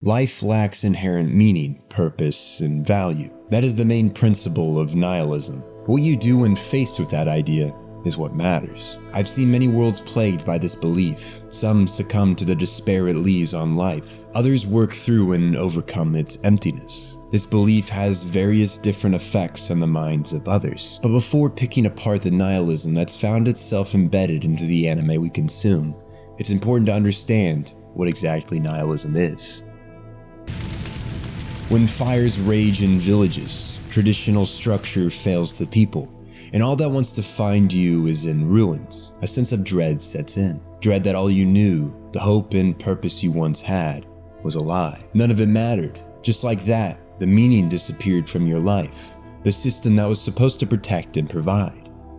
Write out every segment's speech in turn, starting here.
Life lacks inherent meaning, purpose, and value. That is the main principle of nihilism. What you do when faced with that idea is what matters. I've seen many worlds plagued by this belief. Some succumb to the despair it leaves on life. Others work through and overcome its emptiness. This belief has various different effects on the minds of others. But before picking apart the nihilism that's found itself embedded into the anime we consume, it's important to understand what exactly nihilism is. When fires rage in villages, traditional structure fails the people, and all that wants to find you is in ruins. A sense of dread sets in. Dread that all you knew, the hope and purpose you once had, was a lie. None of it mattered. Just like that, the meaning disappeared from your life. The system that was supposed to protect and provide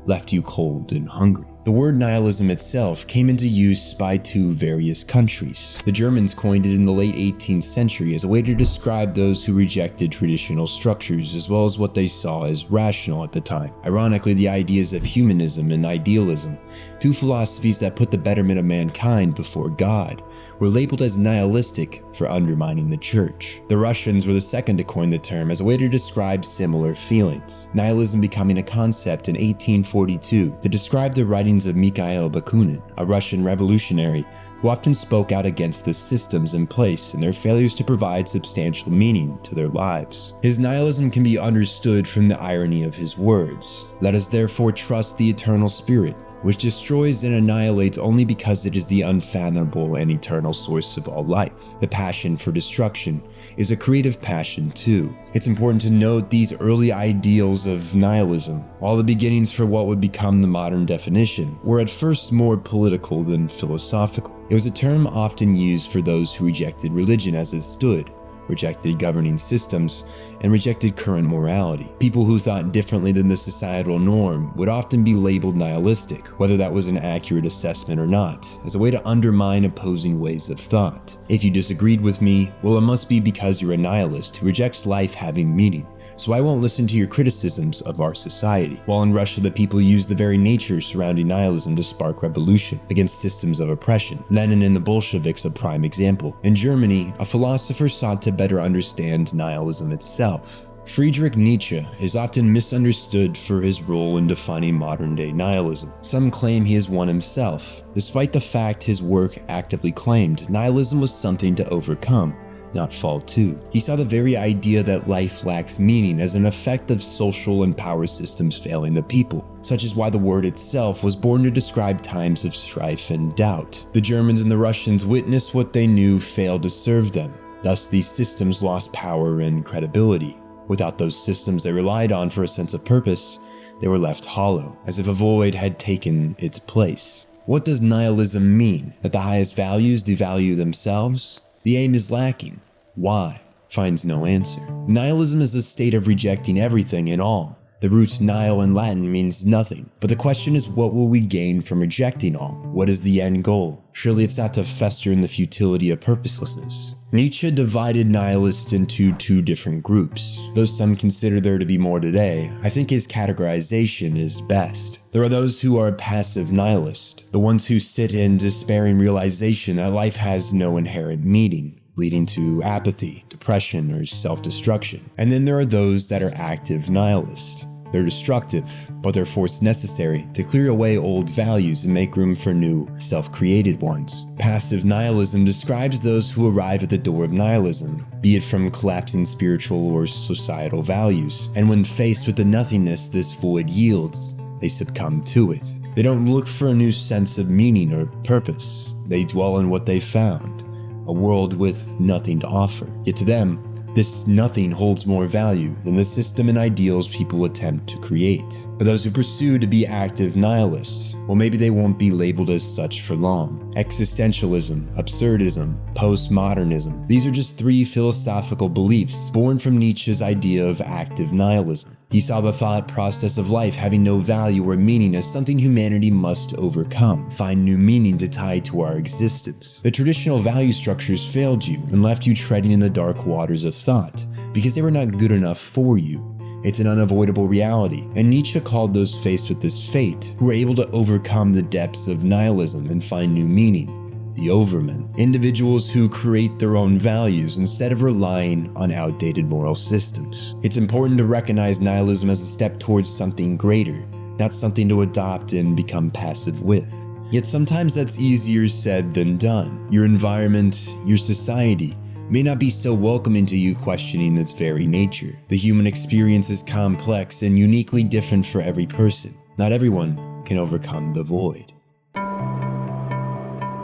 left you cold and hungry. The word nihilism itself came into use by two various countries. The Germans coined it in the late 18th century as a way to describe those who rejected traditional structures as well as what they saw as rational at the time. Ironically, the ideas of humanism and idealism, two philosophies that put the betterment of mankind before God, were labeled as nihilistic for undermining the church. The Russians were the second to coin the term as a way to describe similar feelings, nihilism becoming a concept in 1842 to describe the writings of Mikhail Bakunin, a Russian revolutionary who often spoke out against the systems in place and their failures to provide substantial meaning to their lives. His nihilism can be understood from the irony of his words. Let us therefore trust the eternal spirit, which destroys and annihilates only because it is the unfathomable and eternal source of all life. The passion for destruction is a creative passion too. It's important to note these early ideals of nihilism, while the beginnings for what would become the modern definition, were at first more political than philosophical. It was a term often used for those who rejected religion as it stood, rejected governing systems, and rejected current morality. People who thought differently than the societal norm would often be labeled nihilistic, whether that was an accurate assessment or not, as a way to undermine opposing ways of thought. If you disagreed with me, well, it must be because you're a nihilist who rejects life having meaning, so I won't listen to your criticisms of our society. While in Russia, the people used the very nature surrounding nihilism to spark revolution against systems of oppression. Lenin and the Bolsheviks a prime example. In Germany, a philosopher sought to better understand nihilism itself. Friedrich Nietzsche is often misunderstood for his role in defining modern-day nihilism. Some claim he is one himself, despite the fact his work actively claimed nihilism was something to overcome, not fall to. He saw the very idea that life lacks meaning as an effect of social and power systems failing the people, such is why the word itself was born to describe times of strife and doubt. The Germans and the Russians witnessed what they knew failed to serve them. Thus, these systems lost power and credibility. Without those systems they relied on for a sense of purpose, they were left hollow, as if a void had taken its place. What does nihilism mean? That the highest values devalue themselves? The aim is lacking. Why? Finds no answer. Nihilism is a state of rejecting everything and all. The root nihil in Latin means nothing, but the question is, what will we gain from rejecting all? What is the end goal? Surely it's not to fester in the futility of purposelessness. Nietzsche divided nihilists into two different groups. Though some consider there to be more today, I think his categorization is best. There are those who are passive nihilists, the ones who sit in despairing realization that life has no inherent meaning, leading to apathy, depression, or self-destruction. And then there are those that are active nihilists. They're destructive, but they're force necessary to clear away old values and make room for new, self-created ones. Passive nihilism describes those who arrive at the door of nihilism, be it from collapsing spiritual or societal values, and when faced with the nothingness this void yields, they succumb to it. They don't look for a new sense of meaning or purpose. They dwell on what they found, a world with nothing to offer. Yet to them, this nothing holds more value than the system and ideals people attempt to create. For those who pursue to be active nihilists, well, maybe they won't be labeled as such for long. Existentialism, absurdism, postmodernism, these are just three philosophical beliefs born from Nietzsche's idea of active nihilism. He saw the thought process of life having no value or meaning as something humanity must overcome, find new meaning to tie to our existence. The traditional value structures failed you and left you treading in the dark waters of thought because they were not good enough for you. It's an unavoidable reality, and Nietzsche called those faced with this fate who were able to overcome the depths of nihilism and find new meaning, the overmen, individuals who create their own values instead of relying on outdated moral systems. It's important to recognize nihilism as a step towards something greater, not something to adopt and become passive with. Yet sometimes that's easier said than done. Your environment, your society, may not be so welcoming to you questioning its very nature. The human experience is complex and uniquely different for every person. Not everyone can overcome the void.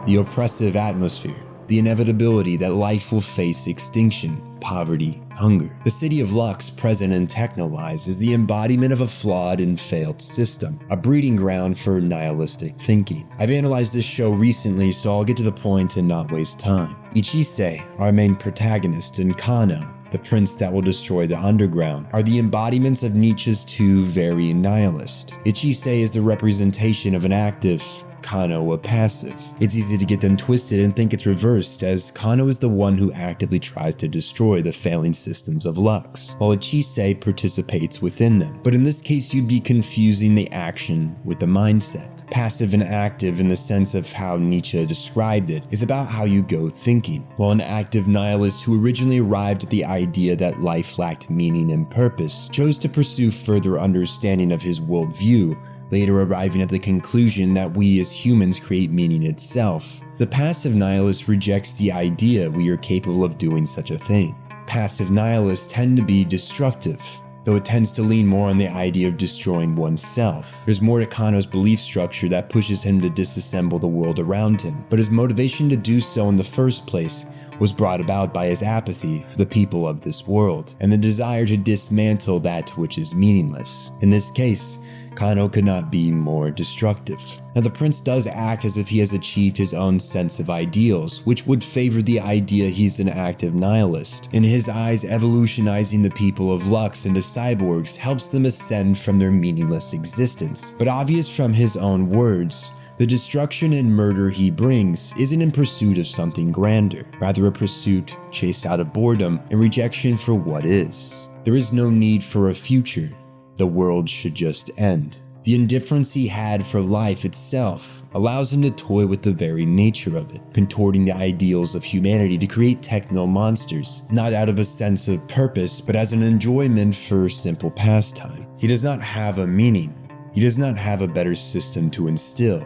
The oppressive atmosphere, the inevitability that life will face extinction, poverty, hunger. The city of Lux, present in Texhnolyze, is the embodiment of a flawed and failed system, a breeding ground for nihilistic thinking. I've analyzed this show recently, so I'll get to the point and not waste time. Ichise, our main protagonist, and Kano, the prince that will destroy the underground, are the embodiments of Nietzsche's two varying nihilists. Ichise is the representation of an active, Kano a passive. It's easy to get them twisted and think it's reversed, as Kano is the one who actively tries to destroy the failing systems of Lux, while Ichise participates within them. But in this case, you'd be confusing the action with the mindset. Passive and active, in the sense of how Nietzsche described it, is about how you go thinking, while an active nihilist who originally arrived at the idea that life lacked meaning and purpose chose to pursue further understanding of his worldview, later arriving at the conclusion that we as humans create meaning itself. The passive nihilist rejects the idea we are capable of doing such a thing. Passive nihilists tend to be destructive, though it tends to lean more on the idea of destroying oneself. There's more to Kano's belief structure that pushes him to disassemble the world around him, but his motivation to do so in the first place was brought about by his apathy for the people of this world, and the desire to dismantle that which is meaningless. In this case, Kano could not be more destructive. Now, the prince does act as if he has achieved his own sense of ideals, which would favor the idea he's an active nihilist. In his eyes, evolutionizing the people of Lux into cyborgs helps them ascend from their meaningless existence. But obvious from his own words, the destruction and murder he brings isn't in pursuit of something grander, rather a pursuit chased out of boredom and rejection for what is. There is no need for a future. The world should just end. The indifference he had for life itself allows him to toy with the very nature of it, contorting the ideals of humanity to create techno monsters, not out of a sense of purpose, but as an enjoyment for simple pastime. He does not have a meaning. He does not have a better system to instill.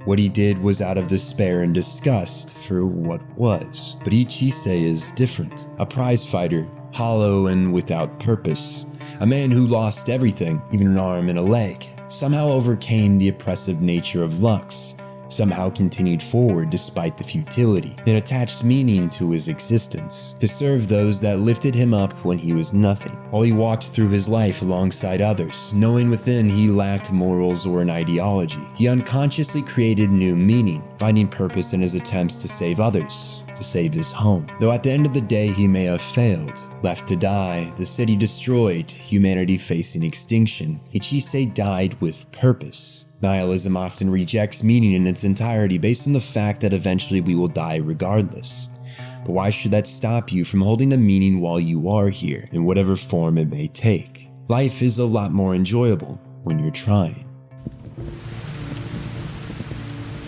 What he did was out of despair and disgust for what was. But Ichise is different. A prize fighter, hollow and without purpose. A man who lost everything, even an arm and a leg, somehow overcame the oppressive nature of Lux, somehow continued forward despite the futility, and attached meaning to his existence, to serve those that lifted him up when he was nothing, while he walked through his life alongside others, knowing within he lacked morals or an ideology. He unconsciously created new meaning, finding purpose in his attempts to save others, to save his home. Though at the end of the day he may have failed, left to die, the city destroyed, humanity facing extinction, Ichise died with purpose. Nihilism often rejects meaning in its entirety based on the fact that eventually we will die regardless. But why should that stop you from holding a meaning while you are here, in whatever form it may take? Life is a lot more enjoyable when you're trying.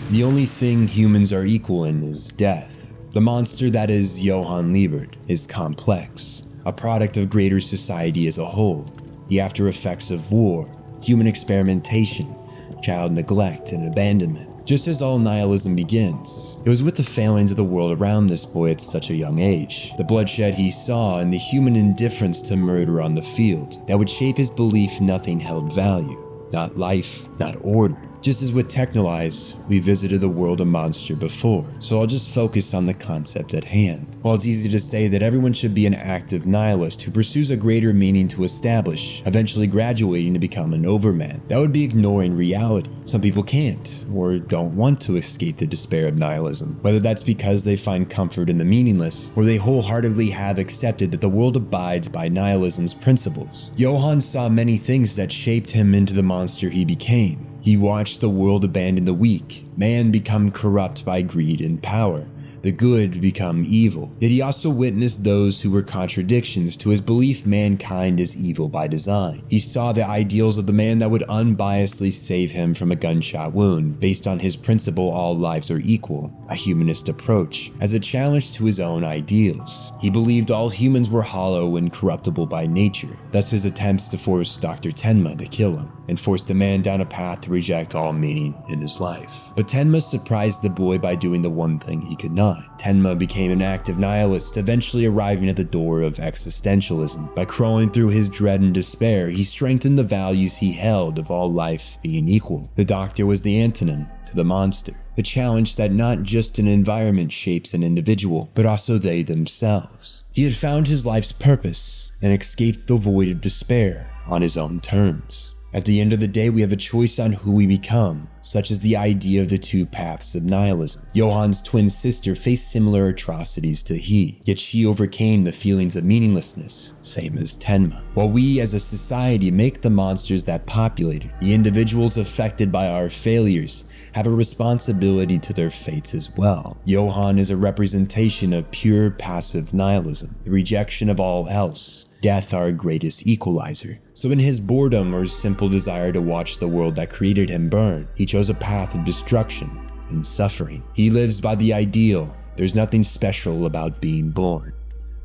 The only thing humans are equal in is death. The monster that is Johan Liebert is complex, a product of greater society as a whole, the after effects of war, human experimentation, child neglect, and abandonment. Just as all nihilism begins, it was with the failings of the world around this boy at such a young age, the bloodshed he saw and the human indifference to murder on the field, that would shape his belief nothing held value, not life, not order. Just as with Texhnolyze, we visited the world of monster before, so I'll just focus on the concept at hand. While it's easy to say that everyone should be an active nihilist who pursues a greater meaning to establish, eventually graduating to become an overman, that would be ignoring reality. Some people can't, or don't want to escape the despair of nihilism, whether that's because they find comfort in the meaningless, or they wholeheartedly have accepted that the world abides by nihilism's principles. Johan saw many things that shaped him into the monster he became. He watched the world abandon the weak, man become corrupt by greed and power, the good become evil. Yet he also witnessed those who were contradictions to his belief mankind is evil by design. He saw the ideals of the man that would unbiasedly save him from a gunshot wound based on his principle all lives are equal, a humanist approach, as a challenge to his own ideals. He believed all humans were hollow and corruptible by nature, thus his attempts to force Dr. Tenma to kill him, and force the man down a path to reject all meaning in his life. But Tenma surprised the boy by doing the one thing he could not. Tenma became an active nihilist, eventually arriving at the door of existentialism. By crawling through his dread and despair, he strengthened the values he held of all life being equal. The doctor was the antonym to the monster, the challenge that not just an environment shapes an individual, but also they themselves. He had found his life's purpose and escaped the void of despair on his own terms. At the end of the day, we have a choice on who we become, such as the idea of the two paths of nihilism. Johan's twin sister faced similar atrocities to he, yet she overcame the feelings of meaninglessness, same as Tenma. While we as a society make the monsters that populate it, the individuals affected by our failures have a responsibility to their fates as well. Johan is a representation of pure passive nihilism, the rejection of all else. Death our greatest equalizer. So in his boredom or simple desire to watch the world that created him burn, he chose a path of destruction and suffering. He lives by the ideal, there's nothing special about being born.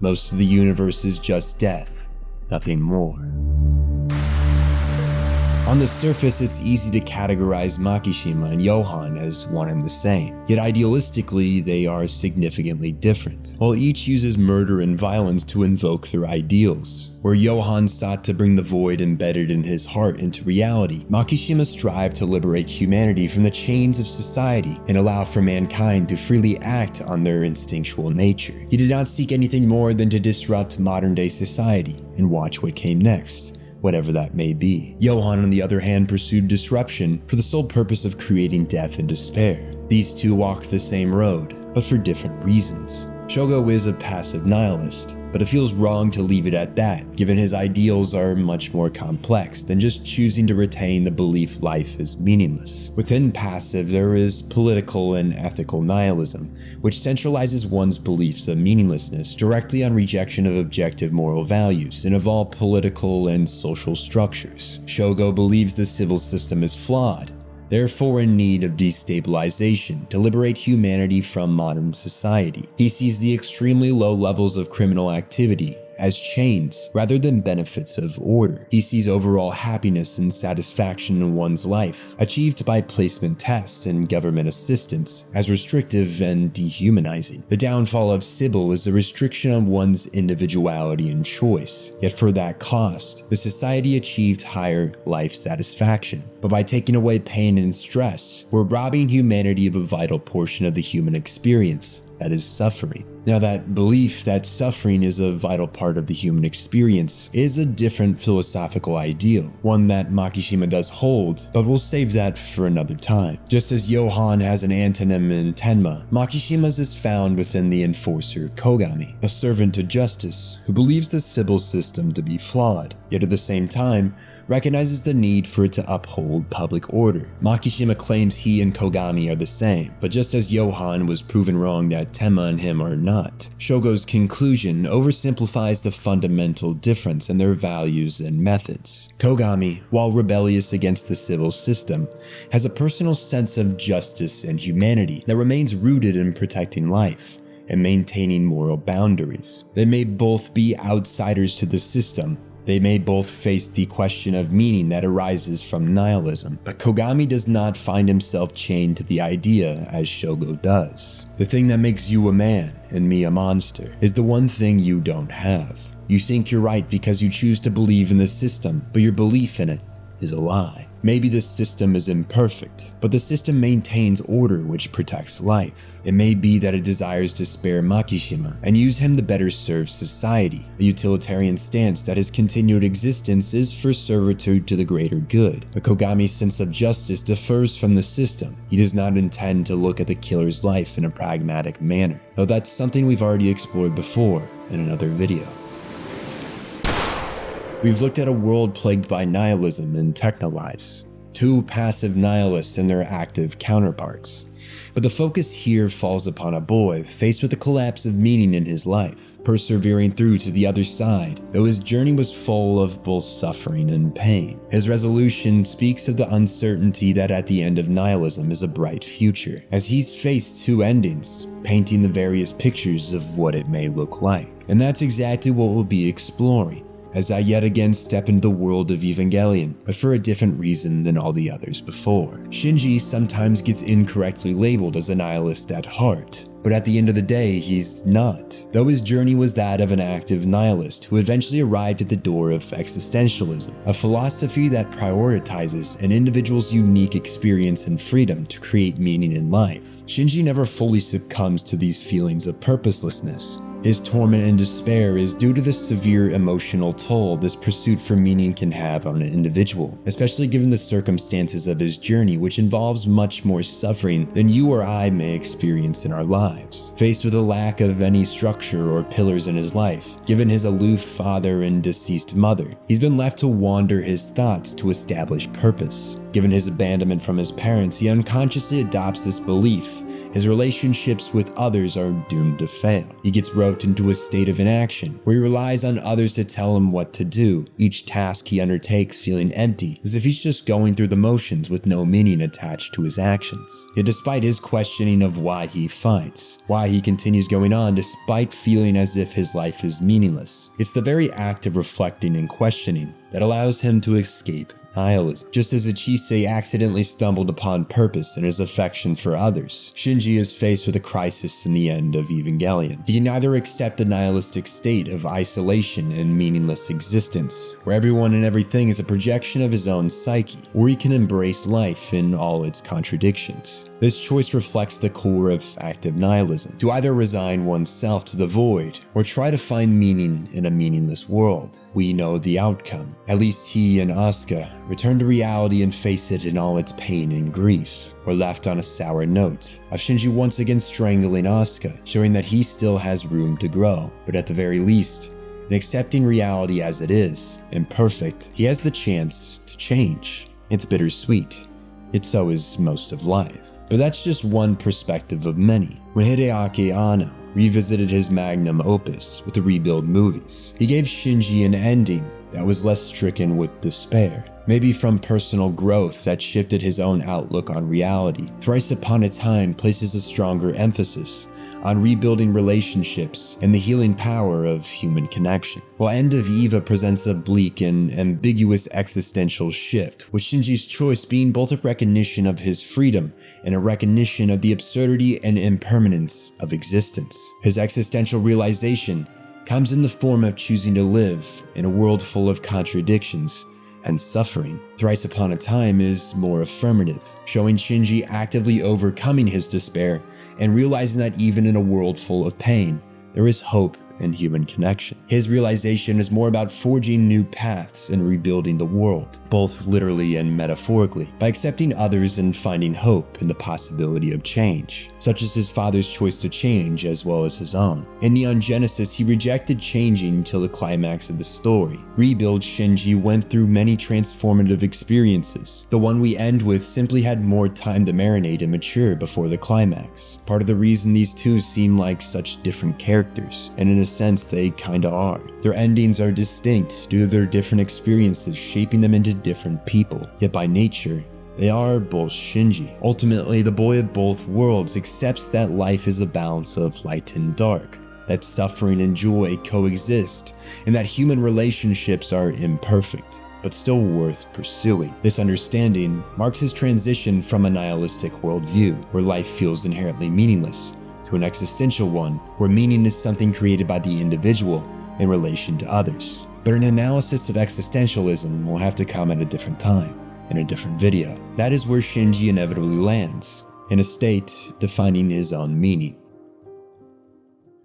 Most of the universe is just death, nothing more. On the surface, it's easy to categorize Makishima and Johan as one and the same, yet idealistically, they are significantly different. While each uses murder and violence to invoke their ideals, where Johan sought to bring the void embedded in his heart into reality, Makishima strived to liberate humanity from the chains of society and allow for mankind to freely act on their instinctual nature. He did not seek anything more than to disrupt modern-day society and watch what came next, whatever that may be. Johan, on the other hand, pursued disruption for the sole purpose of creating death and despair. These two walk the same road, but for different reasons. Shogo is a passive nihilist, but it feels wrong to leave it at that, given his ideals are much more complex than just choosing to retain the belief life is meaningless. Within passive, there is political and ethical nihilism, which centralizes one's beliefs of meaninglessness directly on rejection of objective moral values and of all political and social structures. Shogo believes the civil system is flawed, therefore in need of destabilization to liberate humanity from modern society. He sees the extremely low levels of criminal activity as chains rather than benefits of order. He sees overall happiness and satisfaction in one's life, achieved by placement tests and government assistance, as restrictive and dehumanizing. The downfall of Sybil is a restriction on one's individuality and choice, yet for that cost, the society achieved higher life satisfaction. But by taking away pain and stress, we're robbing humanity of a vital portion of the human experience, that is suffering. Now, that belief that suffering is a vital part of the human experience is a different philosophical ideal, one that Makishima does hold, but we'll save that for another time. Just as Johan has an antonym in Tenma, Makishima's is found within the enforcer Kogami, a servant to justice who believes the Sybil system to be flawed, yet at the same time, recognizes the need for it to uphold public order. Makishima claims he and Kogami are the same, but just as Johan was proven wrong that Tenma and him are not, Shogo's conclusion oversimplifies the fundamental difference in their values and methods. Kogami, while rebellious against the civil system, has a personal sense of justice and humanity that remains rooted in protecting life and maintaining moral boundaries. They may both be outsiders to the system. They may both face the question of meaning that arises from nihilism, but Kogami does not find himself chained to the idea as Shogo does. The thing that makes you a man and me a monster is the one thing you don't have. You think you're right because you choose to believe in the system, but your belief in it is a lie. Maybe the system is imperfect, but the system maintains order which protects life. It may be that it desires to spare Makishima and use him to better serve society, a utilitarian stance that his continued existence is for servitude to the greater good. But Kogami's sense of justice differs from the system. He does not intend to look at the killer's life in a pragmatic manner, though that's something we've already explored before in another video. We've looked at a world plagued by nihilism and Texhnolyze, two passive nihilists and their active counterparts. But the focus here falls upon a boy faced with the collapse of meaning in his life, persevering through to the other side, though his journey was full of both suffering and pain. His resolution speaks of the uncertainty that at the end of nihilism is a bright future, as he's faced two endings, painting the various pictures of what it may look like. And that's exactly what we'll be exploring, as I yet again step into the world of Evangelion, but for a different reason than all the others before. Shinji sometimes gets incorrectly labeled as a nihilist at heart, but at the end of the day, he's not. Though his journey was that of an active nihilist who eventually arrived at the door of existentialism, a philosophy that prioritizes an individual's unique experience and freedom to create meaning in life. Shinji never fully succumbs to these feelings of purposelessness. His torment and despair is due to the severe emotional toll this pursuit for meaning can have on an individual, especially given the circumstances of his journey, which involves much more suffering than you or I may experience in our lives. Faced with a lack of any structure or pillars in his life, given his aloof father and deceased mother, he's been left to wander his thoughts to establish purpose. Given his abandonment from his parents, he unconsciously adopts this belief. His relationships with others are doomed to fail. He gets roped into a state of inaction, where he relies on others to tell him what to do, each task he undertakes feeling empty, as if he's just going through the motions with no meaning attached to his actions. Yet despite his questioning of why he fights, why he continues going on despite feeling as if his life is meaningless, it's the very act of reflecting and questioning that allows him to escape nihilism. Just as Ichise accidentally stumbled upon purpose in his affection for others, Shinji is faced with a crisis in the end of Evangelion. He can either accept the nihilistic state of isolation and meaningless existence, where everyone and everything is a projection of his own psyche, or he can embrace life in all its contradictions. This choice reflects the core of active nihilism, to either resign oneself to the void or try to find meaning in a meaningless world. We know the outcome. At least he and Asuka return to reality and face it in all its pain and grief, or left on a sour note, of Shinji once again strangling Asuka, showing that he still has room to grow, but at the very least, in accepting reality as it is, imperfect, he has the chance to change. It's bittersweet. Yet so is most of life. But that's just one perspective of many. When Hideaki Anno revisited his magnum opus with the Rebuild movies, he gave Shinji an ending that was less stricken with despair. Maybe from personal growth that shifted his own outlook on reality. Thrice Upon a Time places a stronger emphasis on rebuilding relationships and the healing power of human connection, while End of Eva presents a bleak and ambiguous existential shift, with Shinji's choice being both a recognition of his freedom and a recognition of the absurdity and impermanence of existence. His existential realization comes in the form of choosing to live in a world full of contradictions and suffering. Thrice Upon a Time is more affirmative, showing Shinji actively overcoming his despair and realizing that even in a world full of pain, there is hope and human connection. His realization is more about forging new paths and rebuilding the world, both literally and metaphorically, by accepting others and finding hope in the possibility of change, such as his father's choice to change as well as his own. In Neon Genesis, he rejected changing until the climax of the story. Rebuild Shinji went through many transformative experiences. The one we end with simply had more time to marinate and mature before the climax. Part of the reason these two seem like such different characters, and in a sense they kinda are. Their endings are distinct due to their different experiences shaping them into different people, yet by nature, they are both Shinji. Ultimately, the boy of both worlds accepts that life is a balance of light and dark, that suffering and joy coexist, and that human relationships are imperfect, but still worth pursuing. This understanding marks his transition from a nihilistic worldview, where life feels inherently meaningless, to an existential one, where meaning is something created by the individual in relation to others. But an analysis of existentialism will have to come at a different time, in a different video. That is where Shinji inevitably lands, in a state defining his own meaning.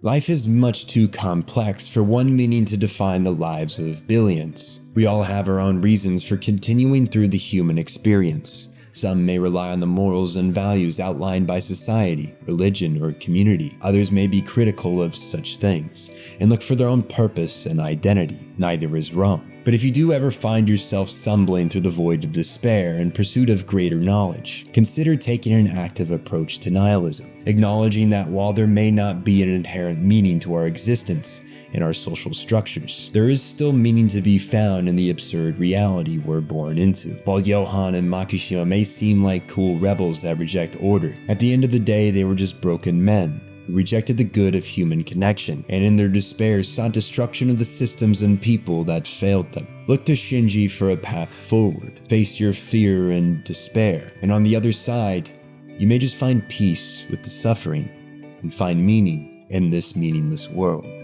Life is much too complex for one meaning to define the lives of billions. We all have our own reasons for continuing through the human experience. Some may rely on the morals and values outlined by society, religion, or community. Others may be critical of such things and look for their own purpose and identity. Neither is wrong. But if you do ever find yourself stumbling through the void of despair in pursuit of greater knowledge, consider taking an active approach to nihilism, acknowledging that while there may not be an inherent meaning to our existence in our social structures, there is still meaning to be found in the absurd reality we're born into. While Johan and Makishima may seem like cool rebels that reject order, at the end of the day they were just broken men who rejected the good of human connection, and in their despair sought destruction of the systems and people that failed them. Look to Shinji for a path forward. Face your fear and despair, and on the other side, you may just find peace with the suffering and find meaning in this meaningless world.